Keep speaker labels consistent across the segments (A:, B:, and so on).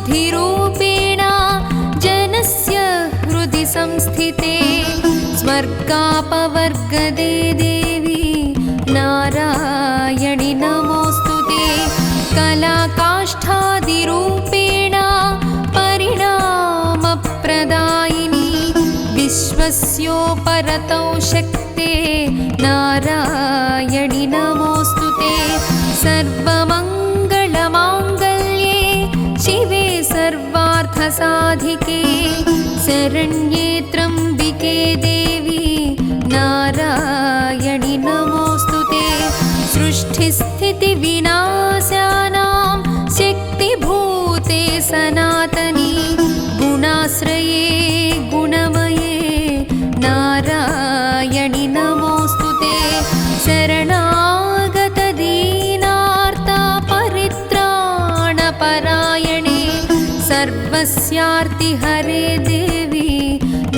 A: बुद्धिरूपेण जनस्य हृदि संस्थिते स्वर्गापवर्गदे देवी नारायणि नमोऽस्तुते कलाकाष्ठादिरूपेण परिणामप्रदायिनि विश्वस्योपरतौ शक्ते नारायणि नमोऽस्तुते सर्वमङ्गलमाङ्गल्ये शिवे सर्वार्थसाधिके शरण्ये त्र्यम्बिके देवी नारायणि नमोऽस्तुते सृष्टिस्थितिविनाशानां शक्तिभूते सनातनी गुणाश्रये गुणमये नारायणि नमोऽस्तुते शरणागतदीनार्तपरित्राणपरायणे सर्वस्यार्तिहरे देवी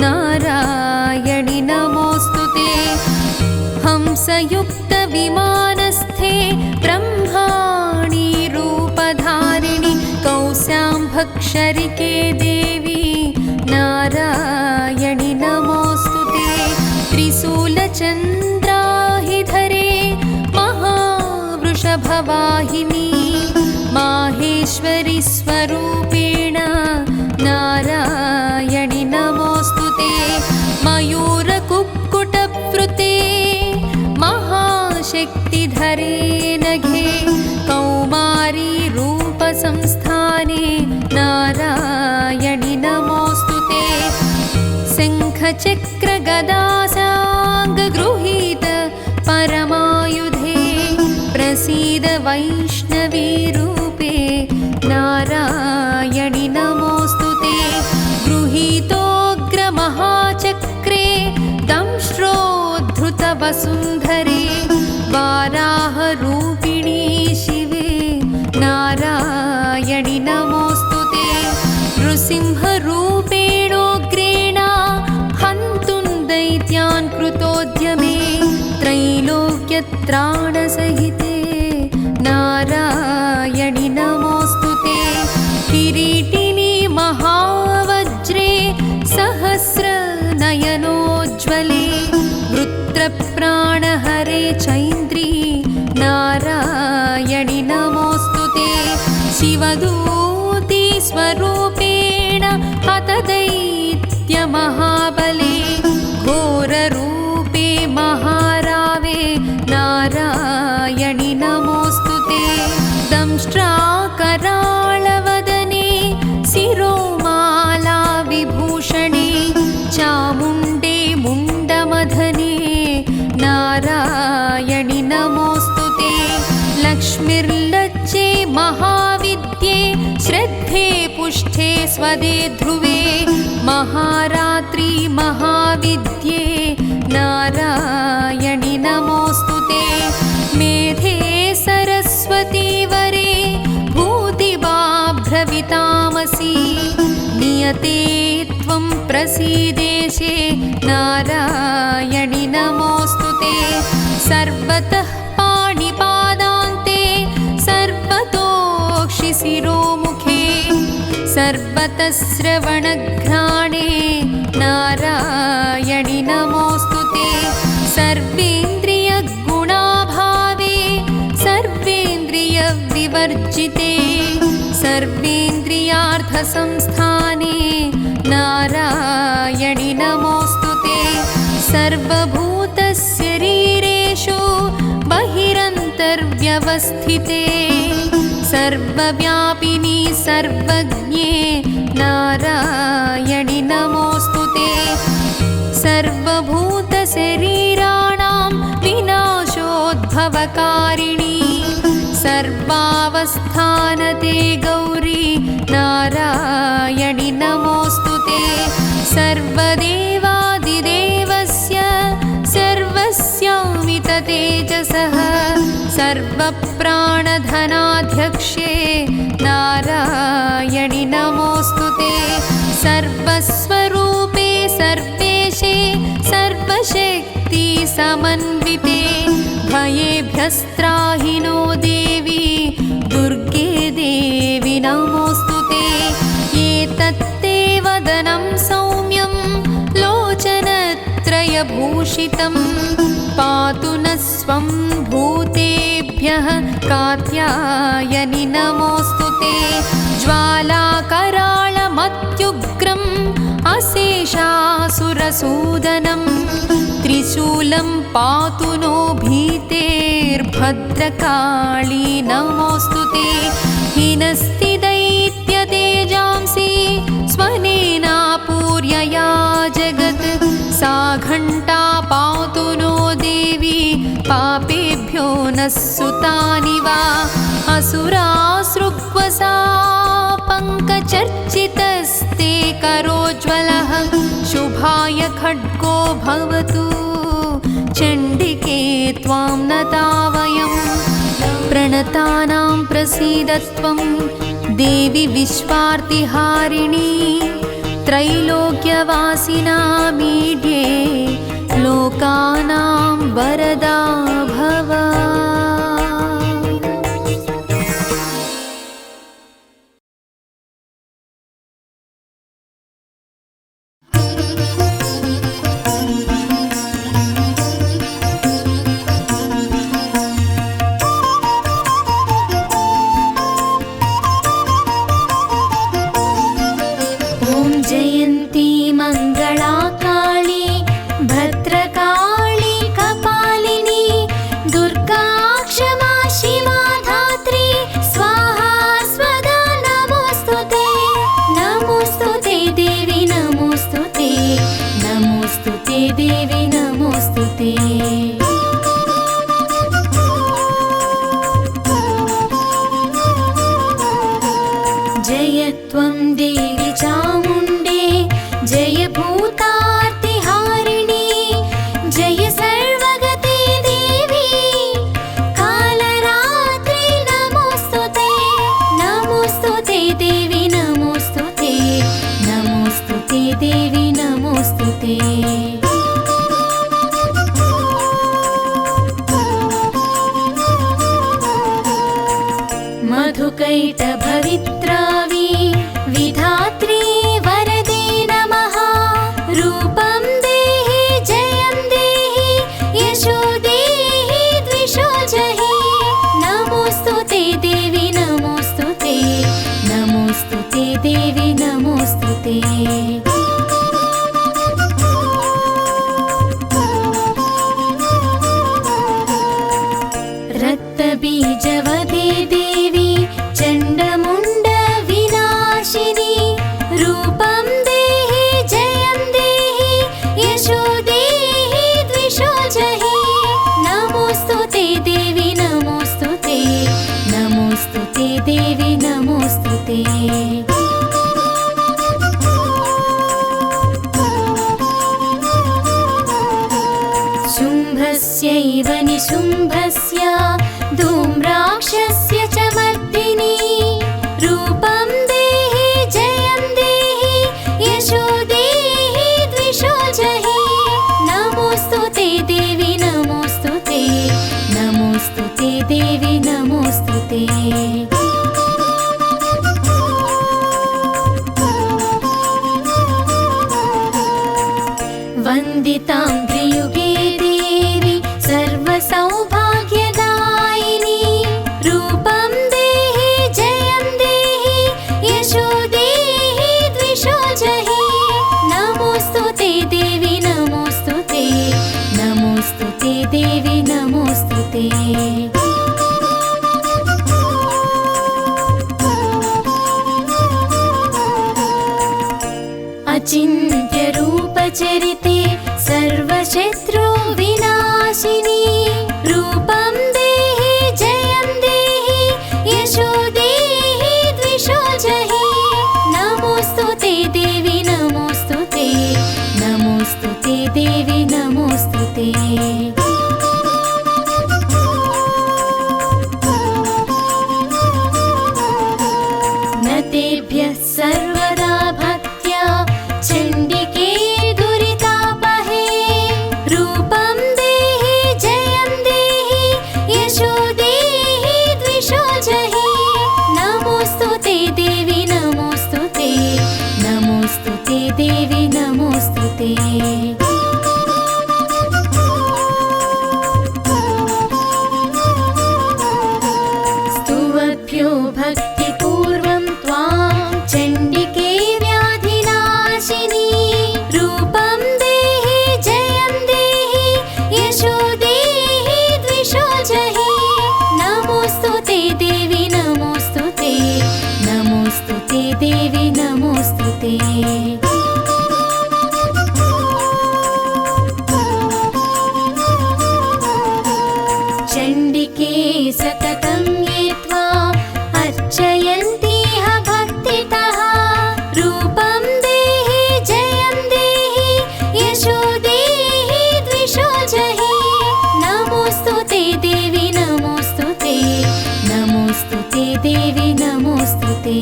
A: नारायणि नमोऽस्तुते हंसयुक्तविमानस्थे ब्रह्माणि रूपधारिणि कौशाम्भक्षरिके देवी नारायणि नमोऽस्तुते त्रिशूलचन्द्राहिधरे महावृषभवाहिनी माहेश्वरि स्वरूपेण नारायणि नमोऽस्तुते मयूरकुक्कुटप्लुते महाशक्तिधरे नघे कौमारी रूपसंस्थाने नारायणि नमोऽस्तुते शङ्खचक्रगदासाङ्गगृहीत परमायुधे प्रसीद वैष्णवीरूपे नारायणि नमोऽस्तुते गृहीतोग्रमहाचक्रे दंष्ट्रोद्धृतवसुन्धरे वाराहरूपिणी शिवे नारायणि नमोऽस्तुते नृसिंहरूपेणोग्रेण हन्तुं दैत्यान् कृतोद्यमे त्रैलोक्यत्राणसहिते नारायणि नमोऽस्तुते किरीटिनी महावज्रे सहस्रनयनोज्ज्वले वृत्रप्राणहरे चैन्द्री नारायणि नमोऽस्तुते शिवदूती स्वरूपेण हतदैत्यमहाबले घोररूपे महारावे नारायणि नमोऽस्तुते दंष्ट्राकराळवदने शिरोमाला विभूषणे चामुण्डे मुण्डमधने नारायणि नमोऽस्तुते लक्ष्मीर्लज्जे महाविद्ये श्रद्धे पुष्ठे स्वदे ध्रुवे महारात्रि महाविद्ये नारायणि नमोऽस्तुते मेधे सरस्वती वरे भूतिबाभ्रवितामसि नियते त्वं प्रसीदेशे नारायणि नमोऽस्तुते सर्वतः पाणिपादान्ते सर्वतोक्षिशिरोमुखे सर्वतः श्रवणघ्राणे नारायणि नमोऽस्तुते सर्वेन्द्रियगुणाभावे सर्वेन्द्रियविवर्जिते सर्वेन्द्रियार्थसंस्थाने नारायणि नमोऽस्तुते सर्वभूतशरीरेषु बहिरन्तर्व्यवस्थिते सर्वव्यापिनी सर्वज्ञे नारायणि नमोऽस्तुते सर्वभूतशरीराणां विनाशोद्भवकारिणी सर्वावस्थानते गौरी नारायणि नमोऽस्तुते सर्वदेवादिदेवस्य सर्वस्यामित तेजसः सर्वप्राणधनाध्यक्षे नारायणि नमोऽस्तुते सर्वस्वरूपे सर्वेशे सर्वशक्ति समन्विते भयेभ्यस्त्राहिनो देवी दुर्गे देवी नमोऽस्तुते भूषितं पातु न स्वं भूतेभ्यः कात्यायनि नमोऽस्तु ते ज्वालाकराळमत्युग्रम् अशेषासुरसूदनं त्रिशूलं पातु नो भीतेर्भद्रकाली नमोऽस्तु ते हिनस्ति दैत्यतेजांसि स्वनेनापूर्यया जगत् सा घण्टा पातु नो देवी पापेभ्यो नः सुतानि वा असुरासृग्वसा पङ्कचर्चितस्ते करोज्ज्वलः शुभाय खड्गो भवतु चण्डिके त्वां नता वयं प्रणतानां प्रसीदत्वं देवी विश्वार्तिहारिणी त्रैलोक्यवासिनामीढ्ये लोकानां वरदा भव।
B: जयन्ती मङ्गला काली भद्रकाली कपालिनी दुर्गा क्षमा शिवा धात्री स्वाहा स्वदा नमोऽस्तुते नमोऽस्तुते देवी नमोऽस्तुते नमोऽस्तुते देवी नमोऽस्तुते जय त्वं देवी चामुण्डे जय भूतार्तिहारिणी जय सर्वगते देवी कालरात्रि नमोऽस्तुते नमोऽस्तुते देवी नमोऽस्तुते नमोऽस्तुते देवी नमोऽस्तुते मधुकैटभवित्रावि विधात्री वरदे नमः रूपं देहि जयं देहि यशो देहि द्विषो जहि नमोऽस्तुते देवी नमोऽस्तुते नमोऽस्तुते देवी नमोऽस्तुते रक्तबीजवदे देवी चण्डमुण्ड विनाशिनी रूपं देहि जयं देहि यशो देहि द्विषो जहि नमोऽस्तुते देवी नमोऽस्तुते नमोऽस्तुते देवी नमोऽस्तुते शुम्भस्यैव निशुम्भस्य धूम्राक्षस्य च मर्दिनी रूपं देहि जयं देहि यशो देहि द्विषो जहि नमोऽस्तुते देवी नमोऽस्तुते नमोऽस्तुते देवी नमोऽस्तुते वन्दिताङ्घ्रियुगे देवी सर्वसौभाग्यदायिनी रूपं देहि जयं देहि यशो देहि द्विषो जहि नमोऽस्तुते देवी नमोऽस्तुते नमोऽस्तुते देवी नमोऽस्तुते अचिन्त्यरूपचरिते सर्वशत्रु विनाशिनी रूपं देहि जयं देहि यशो देहि द्विषो जहि नमोऽस्तुते देवी नमोऽस्तुते नमोऽस्तुते देवी नमोऽस्तुते न तेभ्यः सर्वदा भक्त्या चण्डिके दुरितापहे रूपं देहि जयं देहि यशो देहि द्विषो जहि नमोऽस्तुते देवी नमोऽस्तुते नमोऽस्तुते देवी नमोऽस्तुते नमोऽस्तुते चण्डिके सततं ये त्वाम् अर्चयन्तीह भक्तितः रूपं देहि जयं देहि यशो देहि द्विषो जहि नमोऽस्तुते देवी नमोऽस्तुते नमोऽस्तुते देवी नमोऽस्तुते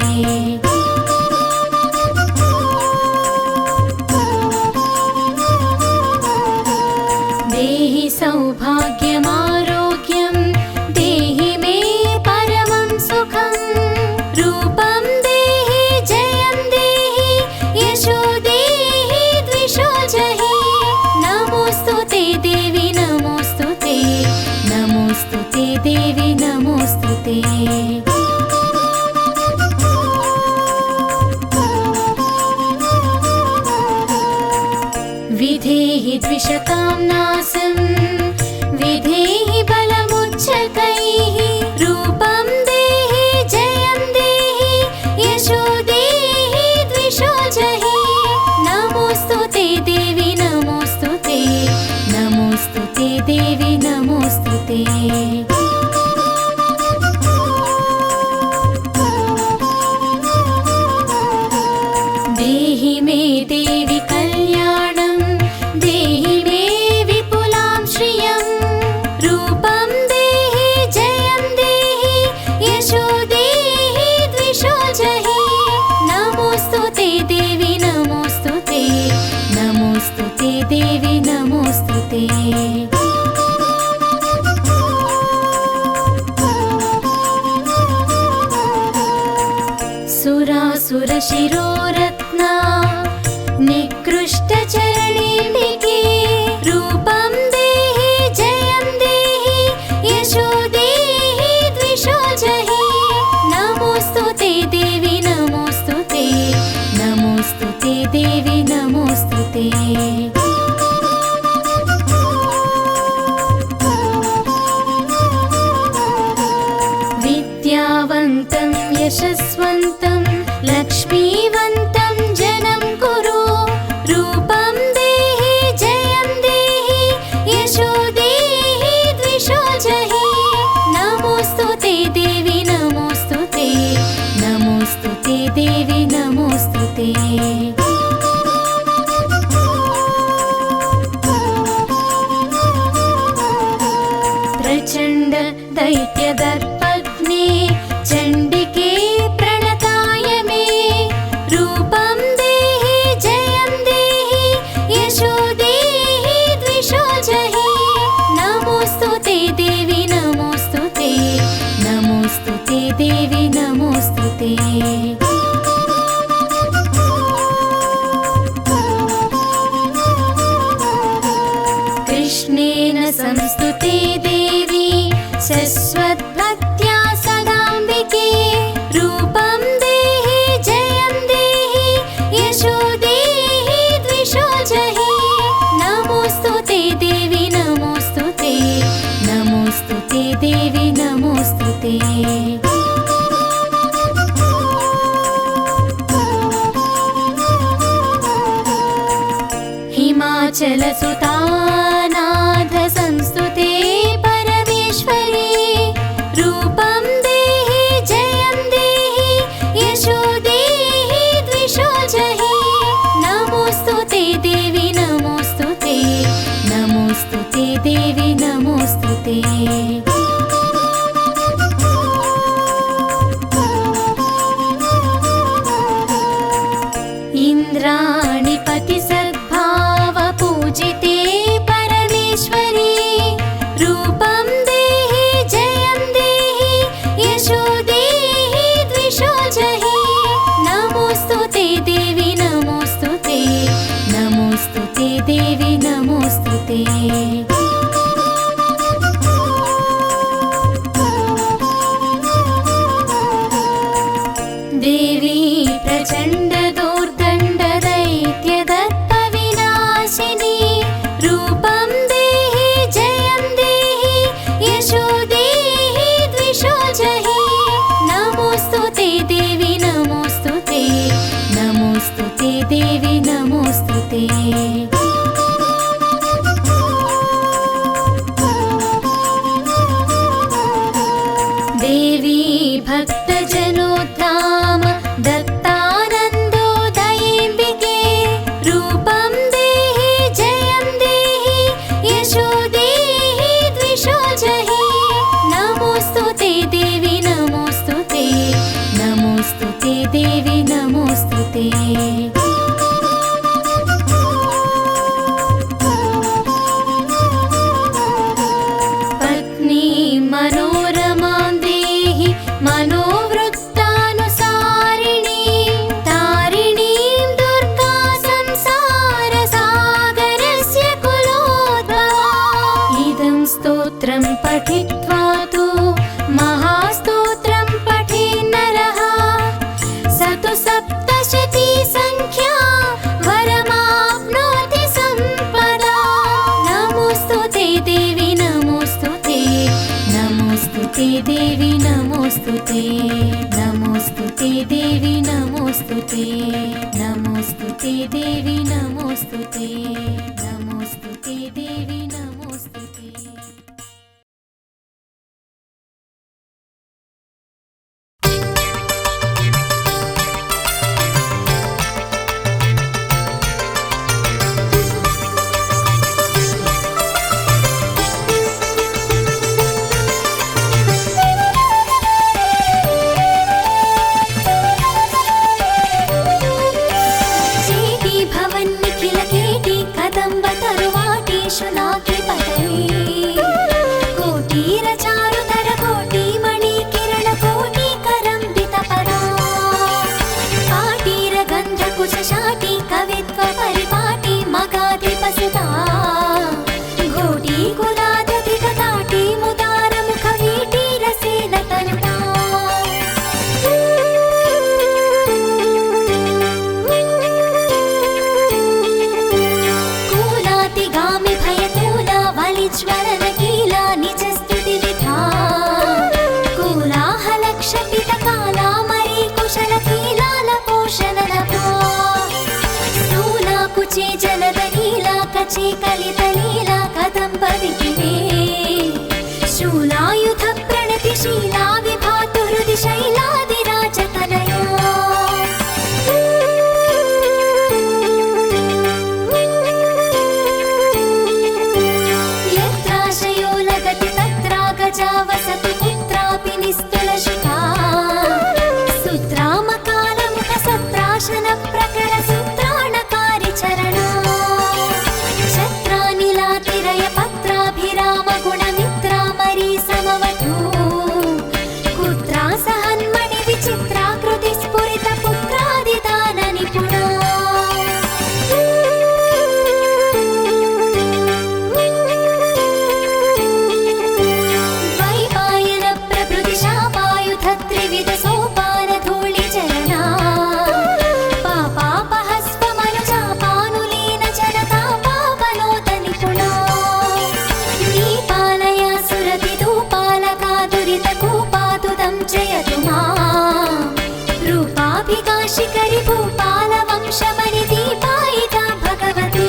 B: देहि सौभाग्यमारोग्यं देहि मे परमं सुखं रूपं देहि जयं देहि यशो देहि द्विषो जहि नमोऽस्तुते देवी नमोऽस्तुते नमोऽस्तुते देवी नमोऽस्तुते विधेहि द्विषतां नासं विधेहि बलमुच्चकैः रूपं देहि जयं देहि यशो देहि द्विषो जहि नमोऽस्तुते देवी नमोऽस्तुते नमोऽस्तुते देवी नमोऽस्तुते देहि मे देवी कल्याणं देहि मे विपुलां श्रियं रूपं देहि जयं देहि यशो देहि द्विषो जहि नमोऽस्तुते देवी नमोऽस्तुते नमोऽस्तुते देवी नमोऽस्तुते सुरासुरशिरोरत्ना निकृष्टचरणेऽम्बिके रूपं देहि जयं देहि यशो देहि द्विषो जहि नमोऽस्तुते देवी नमोऽस्तुते नमोऽस्तुते देवी नमोऽस्तुते विद्यावन्तं यशस्वन्तं लक्ष्मीवन्तं जनं कुरु रूपं देहि जयं देहि यशो देहि द्विषो जहि नमोऽस्तुते देवी नमोऽस्तुते नमोऽस्तुते देवी नमोऽस्तुते प्रचण्ड दैत्यदर्पघ्ने चण्डिके प्रणताय मे रूपं देहि जयं देहि यशो देहि द्विषो जहि नमोऽस्तुते देवी नमोऽस्तुते नमोऽस्तुते देवी नमोऽस्तुते कृष्णेन संस्तुते देवी शश्वद्भक्त्या सदाम्बिके रूपं देहि जयं देहि यशो देहि द्विषो जहि नमोऽस्तुते देवी नमोऽस्तुते नमोऽस्तुते देवी नमोऽस्तुते हिमाचलसुतानाथ संस्तुते परमेश्वरी रूपं देहि जयं देहि यशो देहि द्विषो जहि नमोऽस्तुते देवी नमोऽस्तुते नमोऽस्तुते देवी नमोऽस्तुते इन्द्राणिपति सद्भाव पूजिते नमोस्तुते देवी नमोस्तुते देवी भक्तजनोद्धाम दत्तानन्दोदयेऽम्बिके रूपं देहि जयं देहि यशो देहि द्विषो जहि नमोस्तुते देवी नमोस्तुते नमोस्तुते देवी नमोस्तुते पत्नी मनोरमां देहि मनोवृत्तानुसारिणी तारिणीं दुर्गा संसारसागरस्य कुलोद्भवा इदं स्तोत्रं पठित्वा तु महास्तोत्रं पठेन्नरः स तु सप्तशती संख्या वरमाप्नोति सम्पदा नमोस्तुते देवी नमोस्तुते नमोस्तुते देवी नमोस्तुते नमोस्तुते देवी नमोस्तुते नमोस्तुते देवी नमोस्तुते नमोस्तुते देवी नमोस्तुते चेटी भवन निखिल केटी कदम्ब तरुवाटी शुनाकी पटवी कोटीर चारुतर कोटी मणि किरण कोटी करंबित पदा पाटीर गंध कुश शाटी कवित्व परिपाटी मगाधिप सुता घोटी कुलादधिक ताटी मुदार मुख वीटी रसेन तनुता कूलातिगामि भयतूला वलिज्वलन कीला निजस्तुति विधा कूलाहलक्षपित काला मरी कुशल कीलाल पोषण लभा स्थूला कुचे जलदलीला कचे कलितलीला कदम्ब विकिने शूलायुध प्रणतिशीला विभातु हृदि शैलादिराजतनया यत्राशयो लगति तत्रा गजा वसतु कुत्रापि निस्तुलशिखा सूत्रामकालमुख सत्राशन प्रकर सूत्राणकारि चरणा छत्रानिलातिरय पत्राभिराम गुणमित्रा मरी समवधू कुत्रा सहन्मणि विचित्राकृति स्फुरित पुत्रादिदान निपुणा द्वैपायन प्रभृति शापायुध त्रिविध सोपान धूलि चरणा पापापहस्व मनुजापानुलीन जनता पावनोत निपुणा दीपालया सुरति धूपालका दुरित कूपातुदं जयतु मां रूपाभिकाशिकरि भूपाल वंशमणि दीपायिता भगवती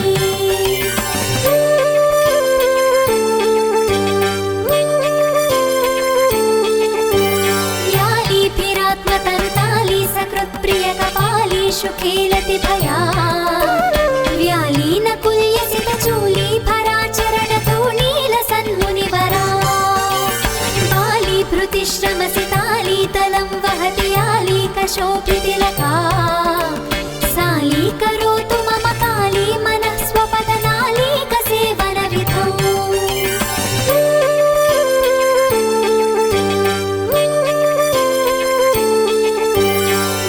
B: यालीभिरात्मतनुताली सकृत्प्रिय कपाली शुकीलति भया व्यालीन कुल्यसित चूली भराचरण तूणील सन्मुनिवरा बाली भृतिश्रमसिताली तलं वहति याली कशोभितिलका साली करोतु मम काली मनः स्वपदनालीक सेवनविधौ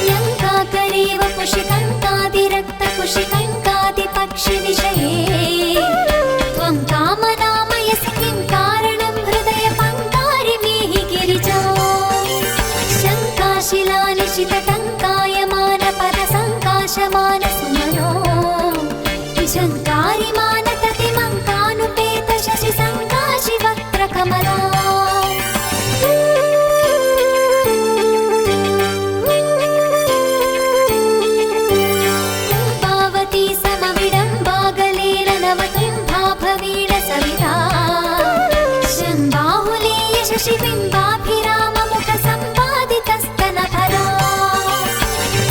B: लङ्काकरेव कुशिकङ्कादिरक्तकुशिकङ्कादिपक्षिविषये त्वं कामनामयसि किं कारणं हृदय पङ्कारिमेहि गिरिजा शङ्काशिलानिशितटङ्कायमान पदसङ्काशमान सुमनो झङ्कारिमान ततिमङ्कानुपेत शशि सङ्काशि वक्त्रकमला शशिबिम्बाभिराममुखसम्पादितस्तनभरा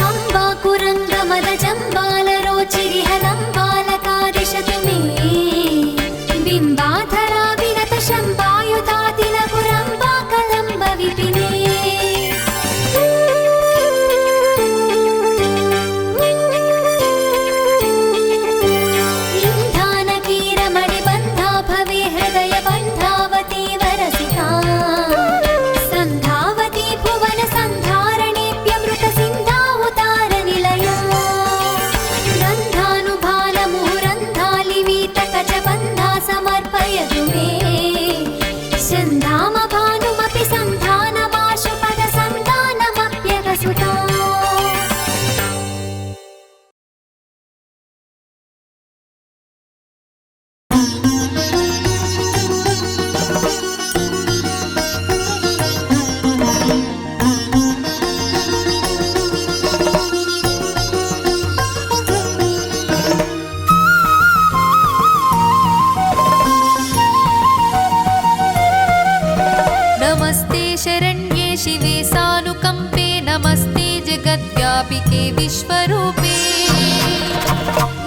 B: अम्बाकुरङ्गमदजम्बालरोचिरिहलम्बालका दिशतु मे बिम्बाधरा विनतशम्बायुधातिलपुरम्बाकलम्ब विपिने
A: विश्वरूपे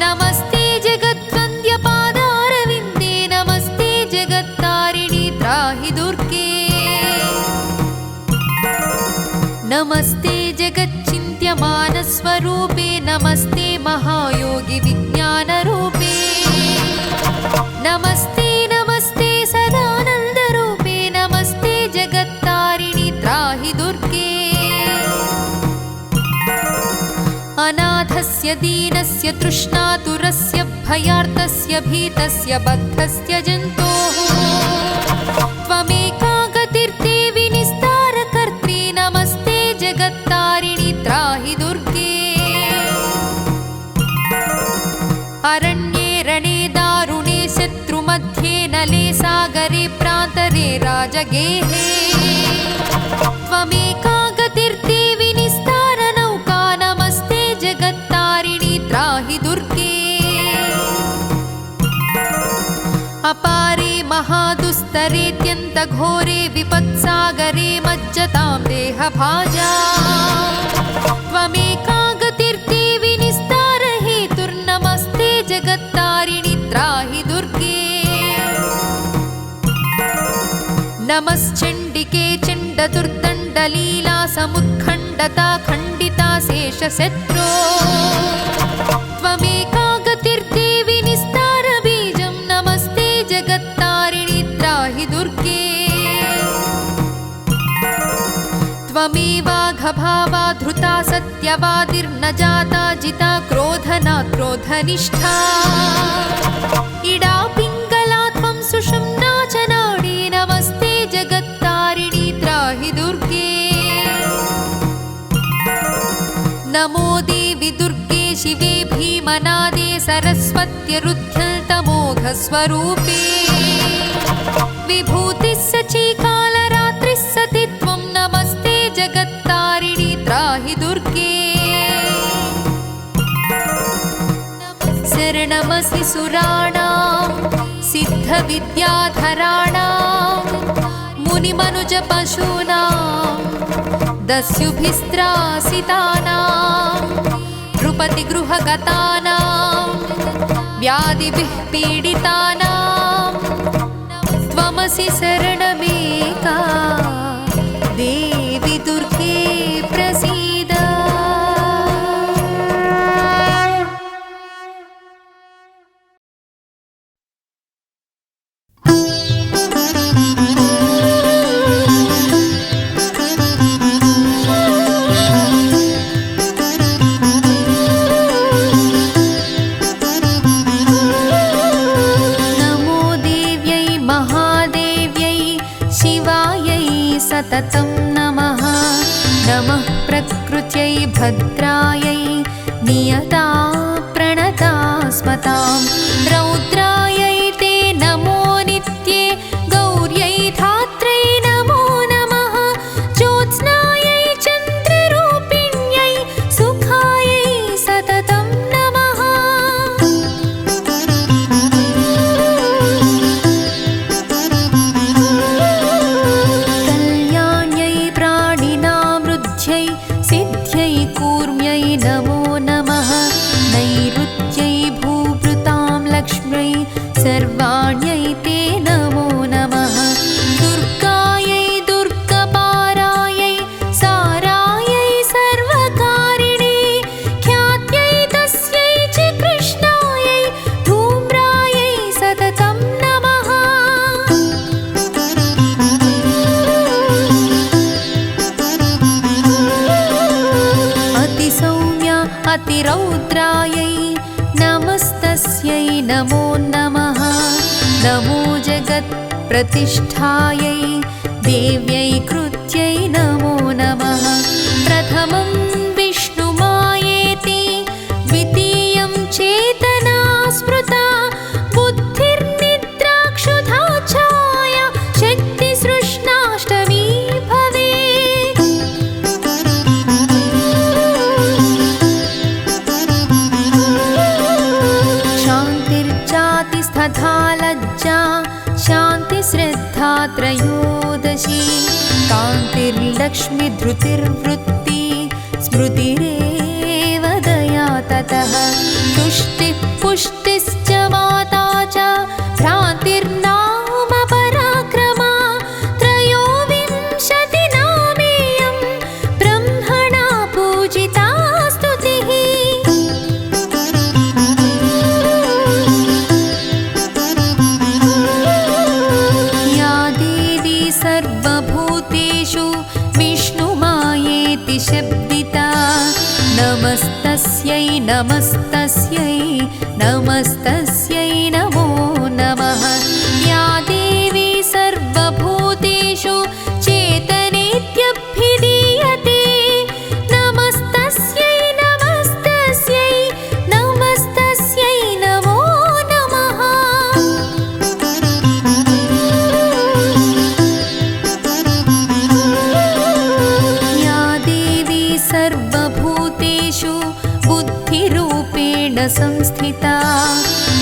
A: नमस्ते जगद्वन्द्यपादारविन्दे नमस्ते जगत्तारिणि त्राहि दुर्गे नमस्ते जगच्चिन्त्यमानस्वरूपे नमस्ते महायोगि विज्ञानरूपे नमस्ते नमस्ते सदानन्दरूपे नमस्ते जगत्तारिणि त्राहि दुर्गे अनाथस्य दीनस्य तृष्णातुरस्य भयार्तस्य भीतस्य बद्धस्य जन्तोः त्वमेका गतिर्देवि निस्तारकर्त्री नमस्ते जगत्तारिणि त्राहि दुर्गे अरण्ये रणे दारुणे शत्रुमध्ये नले सागरे प्रान्तरे राजगेहे त्वमेका गतिर्देवि निस्तारनौका नमस्ते जगत्तारिणि त्राहि दुर्गे अपारे महादुस्तरेत्यन्तघोरे विपत्सागरे मज्जतां देहभाजा त्वमेका गतिर्देवि निस्तारहेतुर्नमस्ते जगत्तारिणि त्राहि दुर्गे नमश्चण्डिके चण्डदुर्दण्डलीला समुत्खण्डता खण्डिता शेषशत्रो त्वमेका गतिर्देवि निस्तारबीजं नमस्ते जगत्तारिणि त्राहि दुर्गे त्वमेवाघभावा धृता सत्यवादिर्न जाता जिता क्रोधना क्रोधनिष्ठा इडा पिङ्गला त्वं सुषुम्ना च नाडी नमस्ते जगत्तारिणि त्राहि दुर्गे नमो देवि दुर्गे शिवे भीमनादे सरस्वत्यरुध्यल्तमोघस्वरूपे विभूतिः सचीकालरात्रिः सति त्वं नमस्ते जगत्तारिणि त्राहि दुर्गे शरणमसि सुराणां सिद्धविद्याधराणां मुनिमनुजपशूनां दस्युभिस्त्रासितानां नृपतिगृहगतानां व्याधिभिः पीडितानां त्वमसि शरणमेका देवि दुर्गे प्रसीद सततं नमः नमः प्रकृत्यै भद्रायै नियता प्रणता स्मतां रौद्रायै ते नमो नित्ये गौर्यै धात्रै नमो नमः ज्योत्स्नायै चन्द्ररूपिण्यै सुखायै सततं नमः रौद्रायै नमस्तस्यै नमो नमः। नमो जगत्प्रतिष्ठायै देव्यै कृत्यै नमो नमः। प्रथमं विष्णुमायेति द्वितीयं चेतना स्मृता बुद्धिर्निद्राक्षुधा छाया शक्तिसृष्णाष्टमी भवेत्। शान्तिर्जातिस्तथा लज्जा शान्तिश्रद्धा त्रयोदशी। कान्तिर्लक्ष्मी धृतिर्वृत्ति स्मृतिरेव दया ततः। तुष्टिः पुष्टिश्च माता च भ्रान्तिर्नाम पराक्रमा। त्रयोविंशतिनामेयं ब्रह्मणा पूजिता स्तुतिः। या देवी सर्वभूतेषु विष्णुमायेति शब्दिता। नमस्तस्यै नमस्तस्यै नमस्तस्यै नमो नमः। या देवी सर्वभूतेषु चेतनेत्यभिधीयते। नमस्तस्यै नमस्तस्यै नमस्तस्यै नमो नमः। या देवी सर्वभूतेषु बुद्धिरूपेण संस्थिता।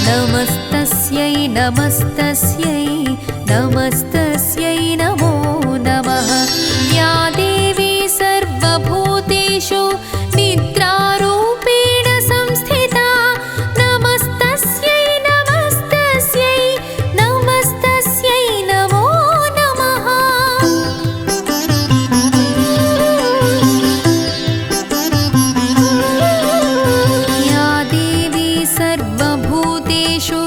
A: नमस्तस्यै नमस्तस्यै नमस्तस्यै नमो नमः। या देवी सर्वभूतेषु निद्रारूपेण संस्थिता। नमस्तस्यै नमस्तस्यै नमस्तस्यै नमो नमः। या देवी सर्वभूतेषु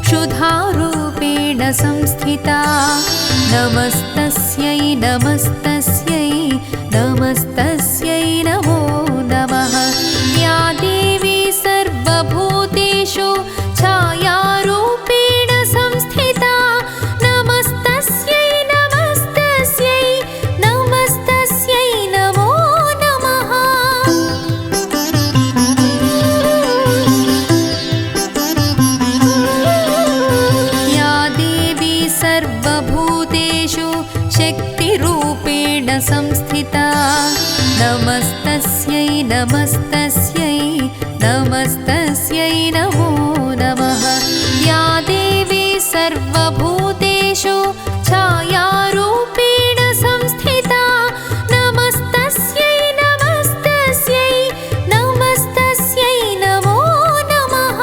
A: क्षुधारूपेण संस्थिता। नमस्तस्यै नमस्तस्यै नमस्तस्यै नमो नमः। या देवी सर्वभूतेषु छायारूपेण संस्थिता। नमस्तस्यै नमस्तस्यै नमस्तस्यै नमो नमः। या देवी सर्वभूतेषु शक्तिरूपेण संस्थिता। नमस्तस्यै नमस्तस्यै नमस्तस्यै नमो नमः। या देवी सर्वभूतेषु छायारूपेण संस्थिता। नमस्तस्यै नमस्तस्यै नमस्तस्यै नमो नमः।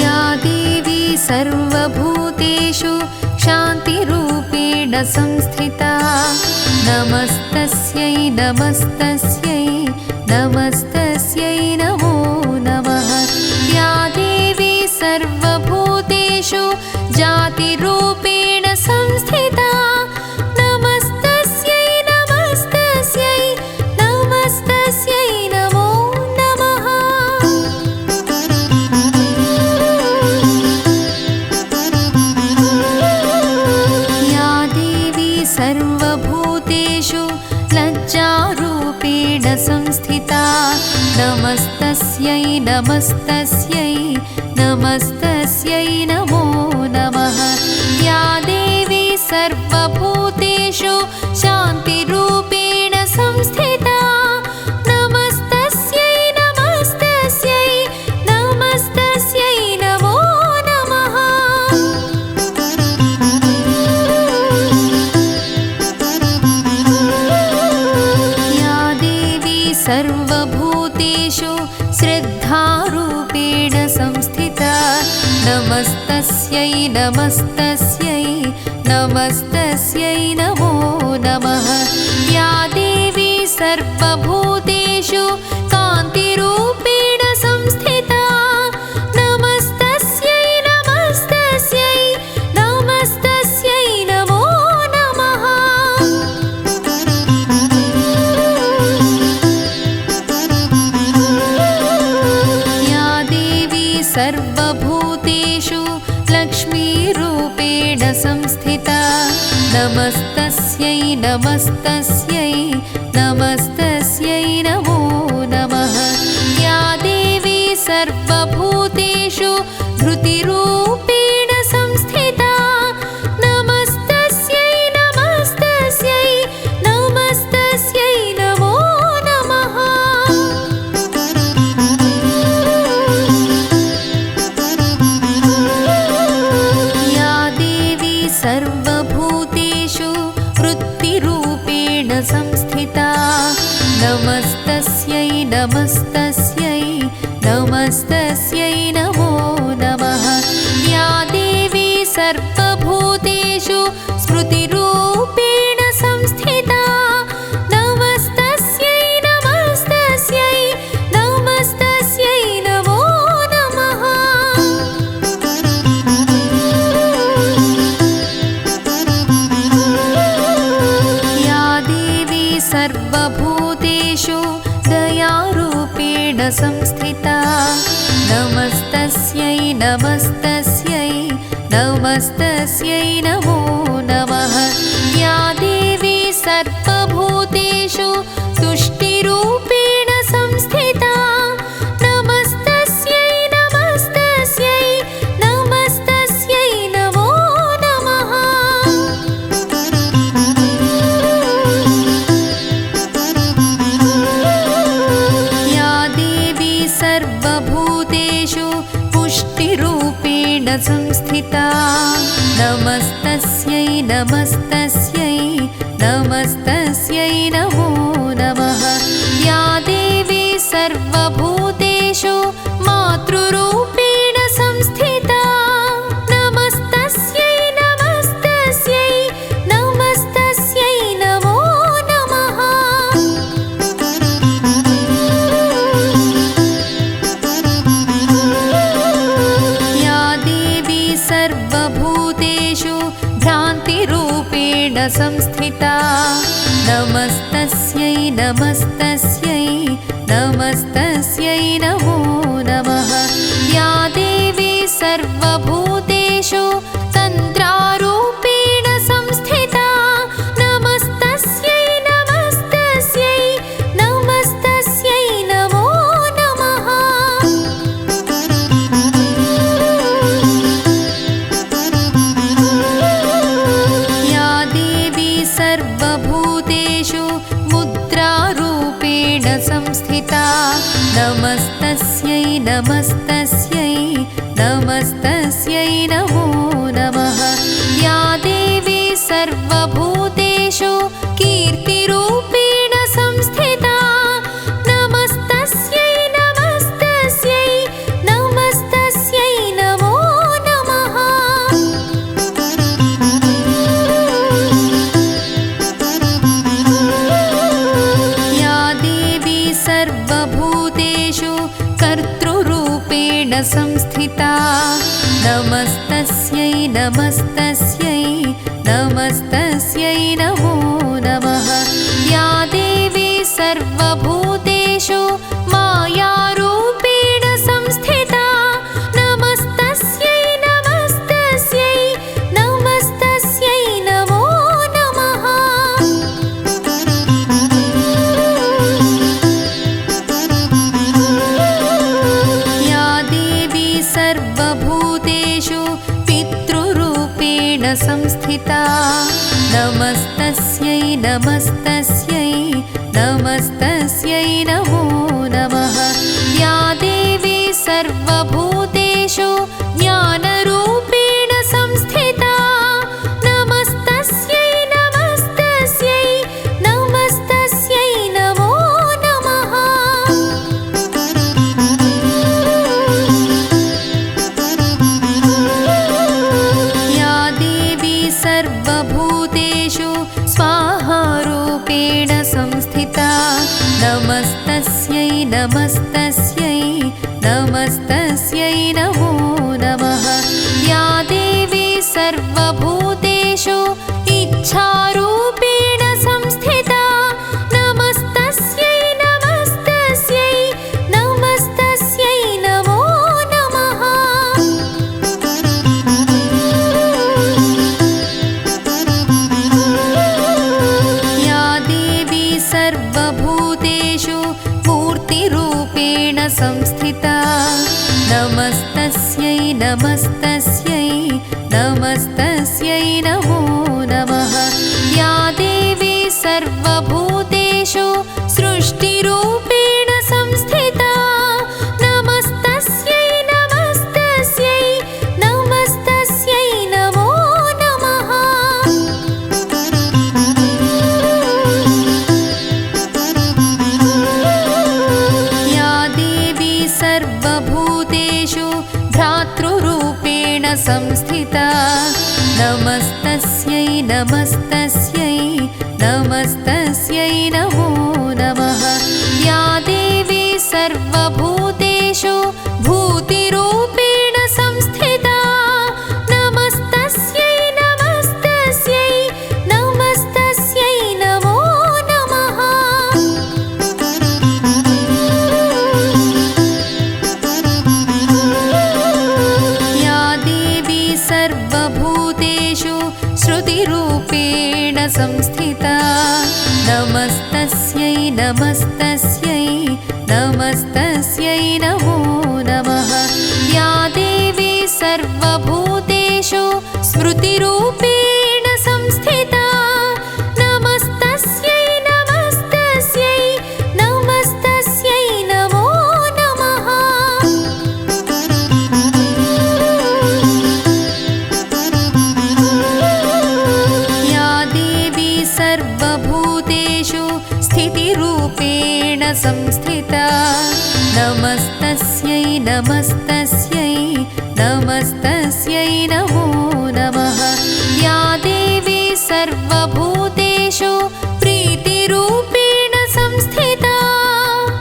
A: या देवी सर्वभूतेषु शान्तिरूपेण संस्थिता। नमस्तस्यै नमस्तस्यै नमस्तस्यै नमो नमः। या देवी सर्वभूतेषु जातिरूपेण संस्थिता। नमस्तस्यै नमस्तस्यै नमस्तस्यै नमो नमः। या देवी सर्वभूतेषु लज्जारूपेण संस्थिता। नमस्तस्यै नमस्तस्यै नमस्तस्यै नमो नमः। या देवी सर्वभूतेषु शान्तिरूपेण संस्थिता। नमस्तस्यै नमस्तस्यै नमस्तस्यै नमो नमः। या देवी सर्वभूतेषु श्रद्धारूपेण संस्थिता। नमस्तस्यै नमस्तस्यै नमस्तस्यै नमो नमः। या देवी सर्वभूतेषु कान्तिरूपेण संस्थिता। नमस्तस्यै नमस्तस्यै नमस्तस्यै नमो नमः। नमस्तस्यै नमस्तस्यै नमस्तस्यै नमो नमः। या देवी सर्वभूतेषु धृतिरूपेण संस्थिता नमस्तस्यै नमस्तस्यै नमस्तस्यै नमो नमः। या देवी सर्वभूतेषु वृत्तिरूपेण संस्थिता नमस्तस्यै नमस्तस्यै नमस्तस्यै नमो नमः। या देवी सर्वभूतेषु स्मृतिरूपेण संस्थिता नमस्तस्यै नमस्तस्यै नमस्तस्यै नमो नमः। या देवी सर्वभूतेषु दयारूपेण संस्थिता नमस्तस्यै नमस्तस्यै नमस्तस्यै नमो नमः। या देवी सर्वभूतेषु तुष्टिरूपेण संस्थिता नमस्तस्यै नमस्तस्यै नमस्तस्यै नमो नमः। या देवी सर्वभूतेषु पुष्टिरूपेण संस्थिता नमस्तस्यै नमस्तस्यै नमस्तस्यै नमो नमः। या देवी सर्वभूतेषु मातृरूपेण संस्थिता नमस्तस्यै नमस्तस्यै नमस्तस्यै नमो नमः। या देवी सर्वभूतेषु भ्रान्तिरूपेण संस्थिता नमस्तस्यै नमस्तस्यै नमस्तस्यै नमो नमः। या देवी सर्वभूतेषु तन्त्रारूपेण संस्थिता नमस्तस्यै नमस्तस्यै नमस्तस्यै नमो नमः। या देवी सर्वभूतेषु मुद्रारूपेण संस्थिता नमस्तस्यै नमस्तस्यै नमस्तस्यै नमो नमः। या देवी सर्वभूतेषु कीर्तिरूपेण संस्थिता नमस्तस्यै नमस्तस्यै नमस्तस्यै नमो नमः। या देवी सर्वभूतेषु कर्तृरूपेण संस्थिता नमस्तस्यै नमस्तस्यै नमस्तस्यै नमो नमः। या देवी सर्वभूतेषु मायारूपेण संस्थिता नमस्तस्यै नमस्तस्यै नमस्तस्यै नमो नमः। या देवी सर्वभूतेषु पितृरूपेण संस्थिता नमस्तस्यै नमस्तस्यै नमस्तस्यै नमो नमः। या देवी सर्वभूतेषु ज्ञानरूपेण संस्थिता नमस्तस्यै नमस्तस्यै नमस्तस्यै नमो नमः। या देवी सर्वभूतेषु स्वाहारूपेण संस्थिता नमस्तस्यै नमस्तस्यै नमस्तस्यै नमो नमः। या देवी सर्वभूतेषु इच्छारूपेण संस्थिता नमस्तस्यै नमस्तस्यै नमस्तस्यै नमो नमः। नमस्तस्यै नमस्तस्यै नमो नमः। या देवी सर्वभूतेषु सृष्टिरूपेण संस्थिता नमस्तस्यै नमस्तस्यै नमस्तस्यै नमो नमः। या देवी सर्वभूतेषु भ्रातृरूपेण संस्थिता नमस्तस्यै नमस्तस्यै नमस्तस्यै नमो नमः। या देवी सर्वभूतेषु भूतिरूपेण संस्थिता नमस्तस्यै नमस्तस्यै नमस्तस्यै नमो नमः। या देवी सर्वभूतेषु श्रुतिरूपेण संस्थिता नमस्तस्यै नमस्तस्यै नमस्तस्यै नमो नमः। या देवी सर्वभूतेषु स्मृतिरूपेण संस्थिता नमस्तस्यै नमस्तस्यै नमस्तस्यै नमो नमः। या देवी सर्वभूतेषु स्थितिरूपेण संस्थिता नमस्तस्यै नमस्तस्यै नमस्तस्यै नमो नमः। या देवी सर्वभूतेषु प्रीतिरूपेण संस्थिता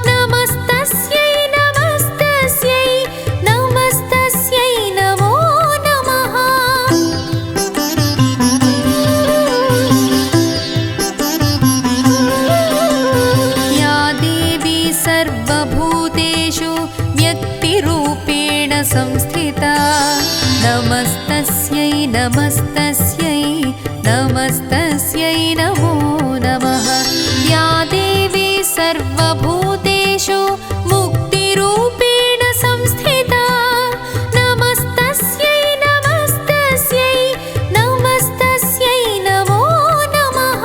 A: नमस्तस्यै नमस्तस्यै नमस्तस्यै नमो नमः। या देवी सर्वभूतेषु व्यक्तिरूपेण संस्थिता नमस्तस्यै नमस्तस्यै नमस्तस्यै नमो नमः। या देवी सर्वभूतेषु मुक्तिरूपेण संस्थिता नमस्तस्यै नमस्तस्यै नमस्तस्यै नमो नमः।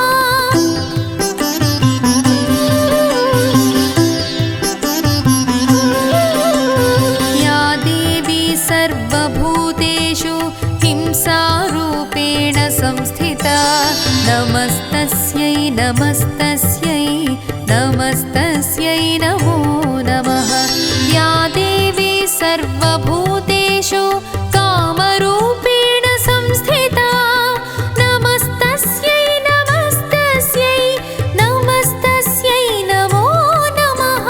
A: या देवी सर्वभूतेषु हिंसारूपेण संस्थिता नमस्तस्यै नमस्तस्यै नमस्तस्यै नमो नमः। या देवी सर्वभूतेषु कामरूपेण संस्थिता नमस्तस्यै नमस्तस्यै नमस्तस्यै नमो नमः।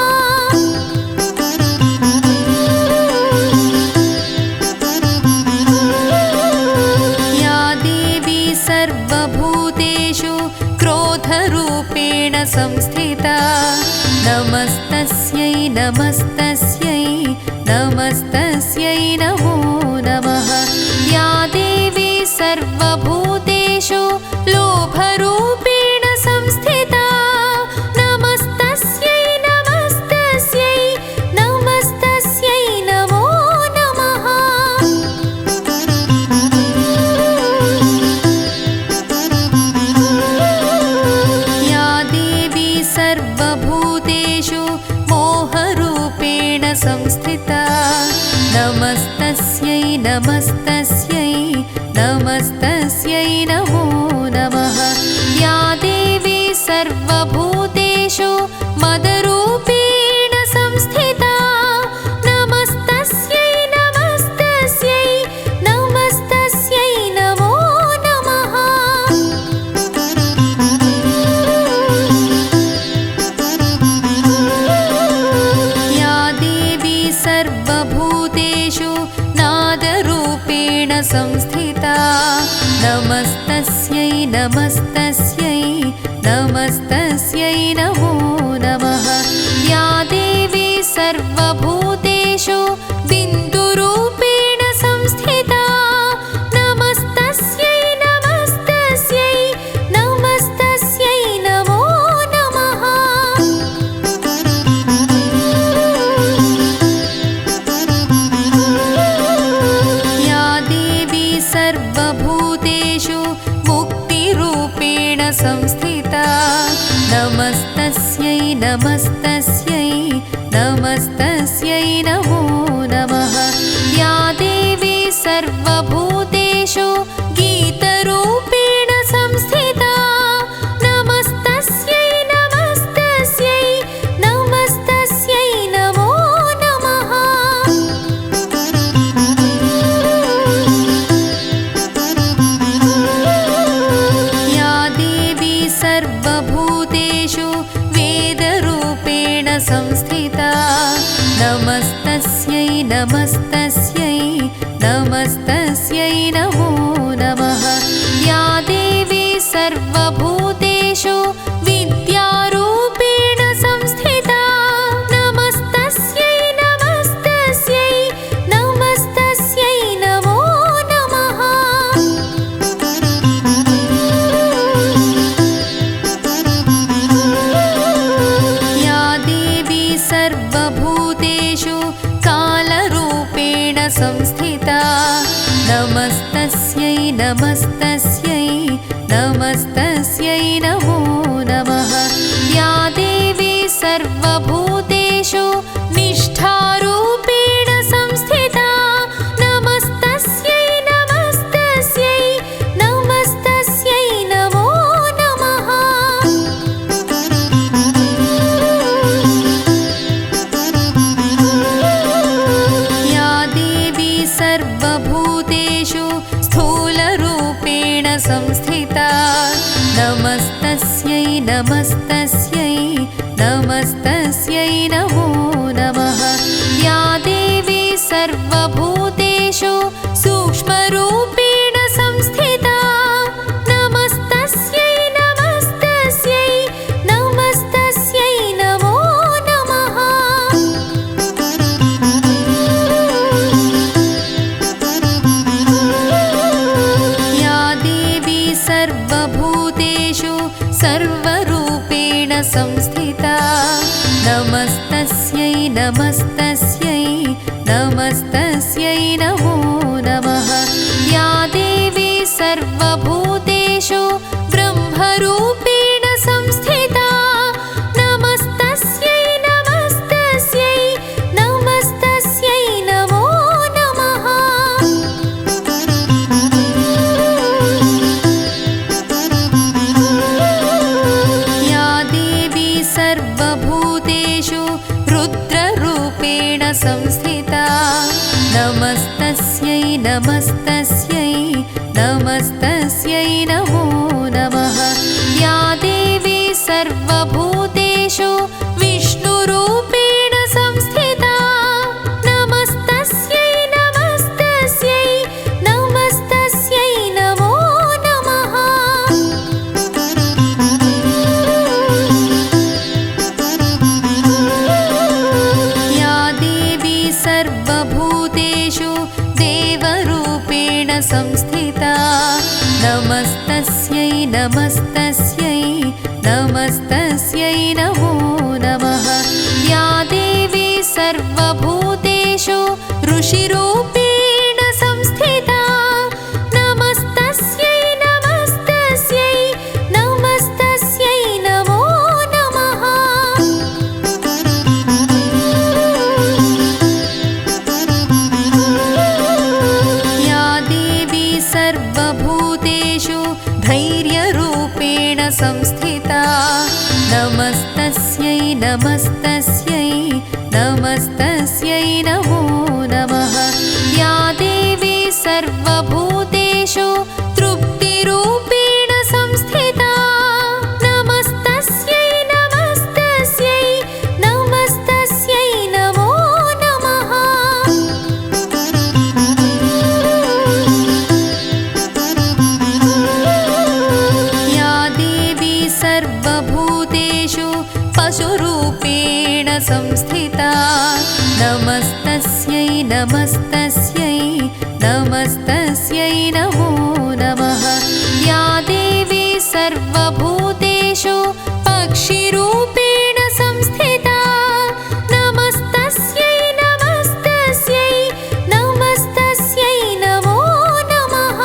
A: या देवी सर्वभूतेषु क्रोधरूपेण संस्थिता नमस्तस्यै नमस्तस्यै नमस्तस्यै नमो नमः। या देवी सर्वभूतेषु लोभरूपेण संस्थिता नमस्तस्यै नमस्तस्यै नमस्तस्यै नमो नमः। या देवी सर्वभूतेषु मोहरूपेण संस्थिता नमस्तस्यै नमस्तस्यै नमस्तस्यै नमो नमः। या देवी सर्वभूतेषु मदरूपेण संस्थिता नमस्तस्यै नमस्तस्यै नमस्तस्यै नमो नमः। या देवी सर्वभूतेषु नादरूपेण संस्थिता नमस्तस्यै नमस्तस्यै नमस्तस्यै नमो नमः। या देवी सर्वभूतेषु बिन्दुरूपेण संस्थिता नमस्तस्यै नमस्तस्यै नमस्तस्यै नमो नमः। नमस्तस्यै नमस्तस्यै नमस्तस्यै नमो नमः। या देवी सर्वभूतेषु गीतरूपेण संस्थिता नमस्तस्यै नमस्तस्यै नमस्तस्यै नमो नमः। या देवी सर्वभूतेषु वेदरूपेण संस्थिता नमस्तस्यै नमस्तस्यै नमस्तस्यै नमो नमः। या देवी सर्वभूतेषु विद्यारूपेण संस्थिता नमस्तस्यै नमस्तस्यै नमस्तस्यै नमो नमः। या देवी सर्वभूतेषु कालरूपेण संस्थिता नमस्तस्यै नमस्तस्यै नमस्तस्यै नमो नमः। या देवी सर्वभूतेषु निष्ठारूपेण संस्थिता नमस्तस्यै नमस्तस्यै नमस्तस्यै नमो नमः। या देवी सर्वभूतेषु स्थूलरूपेण संस्थिता नमस्तस्यै नमस्तस्यै नमस्तस्यै नमो नमः। या देवी सर्वभूतेषु सूक्ष्मरूपेण संस्थिता नमस्तस्यै नमस्तस्यै नमस्तस्यै नमो नमः। या देवी सर्वभूतेषु सर्वरूपेण संस्थिता नमस्तस्यै नमस्तस्यै नमस्तस्यै नमो नमः। या देवी सर्वभूतेषु ब्रह्मरूपेण संस्थिता नमस्तस्यै नमस्तस्यै नमस्तस्यै नमो नमः। या देवी सर्वभूतेषु रुद्ररूपेण संस्थिता नमस्तस्यै नमस्तस्यै नमस्तस्यै नमो नमः। या देवी सर्वभूतेषु विष्णुरूपेण संस्थिता नमस्तस्यै नमस्तस्यै नमस्तस्यै नमो नमः। या देवी सर्वभूतेषु देवरूपेण संस्थिता नमस्तस्यै नमस्तस्यै नमस्तस्यै नमो नमः। या देवी सर्वभूतेषु ऋषिरूपेण संस्थिता नमस्तस्यै नमस्तस्यै नमस्तस्यै नमो नमः। या देवी सर्वभूतेषु धैर्यरूपेण संस्थिता नमस्तस्यै नमस्तस्यै नमस्तस्यै नमो नमः। या देवी सर्वभूतेषु तृप्तिरूपेण संस्थिता नमस्तस्यै नमस्तस्यै नमस्तस्यै नमो नमः। या देवी सर्वभूतेषु पशुरूपेण संस्थिता नमस्तस्यै नमस्तस्यै नमस्तस्यै नमो नमः। या देवी सर्वभूतेषु पक्षिरूपेण संस्थिता नमस्तस्यै नमस्तस्यै नमस्तस्यै नमो नमः।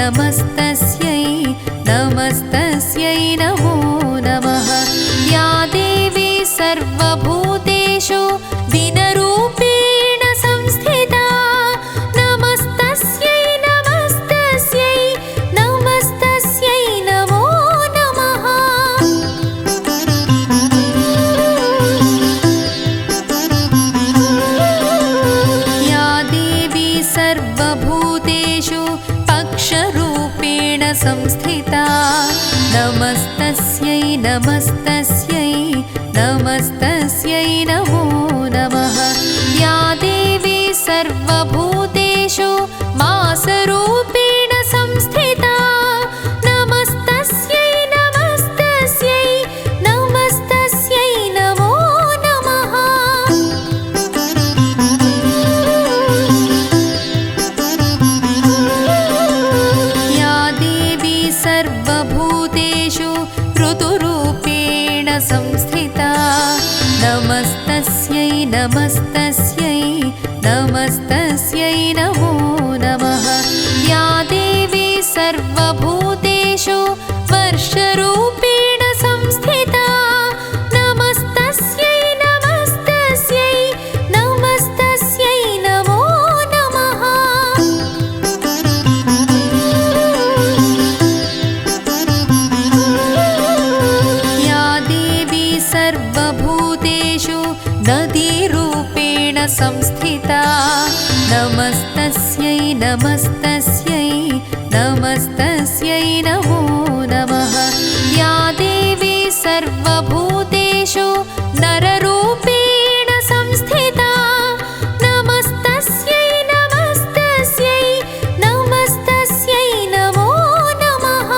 A: नमस्तस्यै नमस्तस्यै नमो नमः या देवी सर्वभूतेषु दिनरूपेण संस्थिता नमस्तस्यै नमस्तस्यै नमस्तस्यै नमो नमः या देवी सर्वभूतेषु पक्षरूपेण संस्थिता नमस्तस्यै नमस्तस्यै नमस्तस्यै नमो नमः या देवी सर्वभूतेषु मासरूपेण संस्थिता नमस्तस्यै नमस्तस्यै नमस्तस्यै नमो नमः या देवी सर्वभूतेषु ऋतुरूपेण संस्थिता नमस्तस्यै नमस्तस्यै नमस्तस्यै नमो नमः या देवी सर्वभूतेषु वर्षरूपेण संस्थिता नमस्तस्यै नमस्तस्यै नमस्तस्यै नमो नमः या देवी सर्वभूतेषु नदीरूपेण संस्थिता नमस्तस्यै नमस्तस्यै नमस्तस्यै नमो नमः या देवी सर्वभूतेषु नररूपेण संस्थिता नमस्तस्यै नमस्तस्यै नमस्तस्यै नमो नमः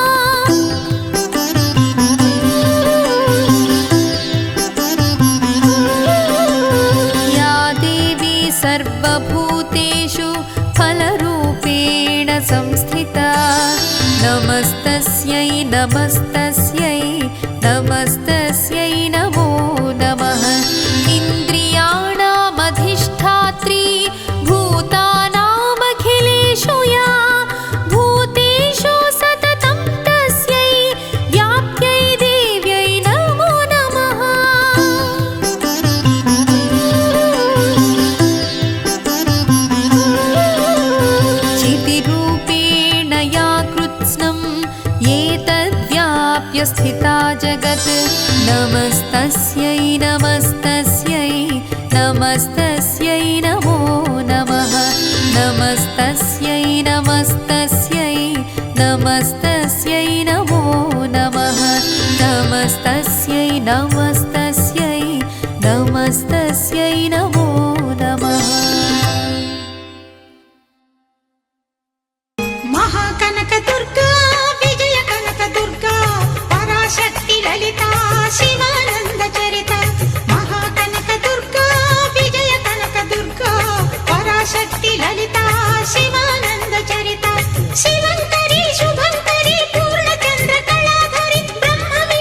A: या देवी सर्वभूतेषु फलरूपेण संस्थिता नमस्तस्यै नमस्तस्यै नमस्तस्यै नमो नमः इन्द्रियाणामधिष्ठात्री भूतानामखिलेषु या भूतेषु सततं तस्यै व्याप्यै देव्यै नमो नमः चितिरूपेण या कृत्स्नम् एतद्व्याप्य स्थिता जगत् नमस्तस्यै नमस्तस्यै नमस्तस्यै नमो नमः नमस्तस्यै नमस्तस्यै नमस्तस्यै नमो नमः नमस्तस्यै नमस्तस्यै नमस्तस्यै नमो नमः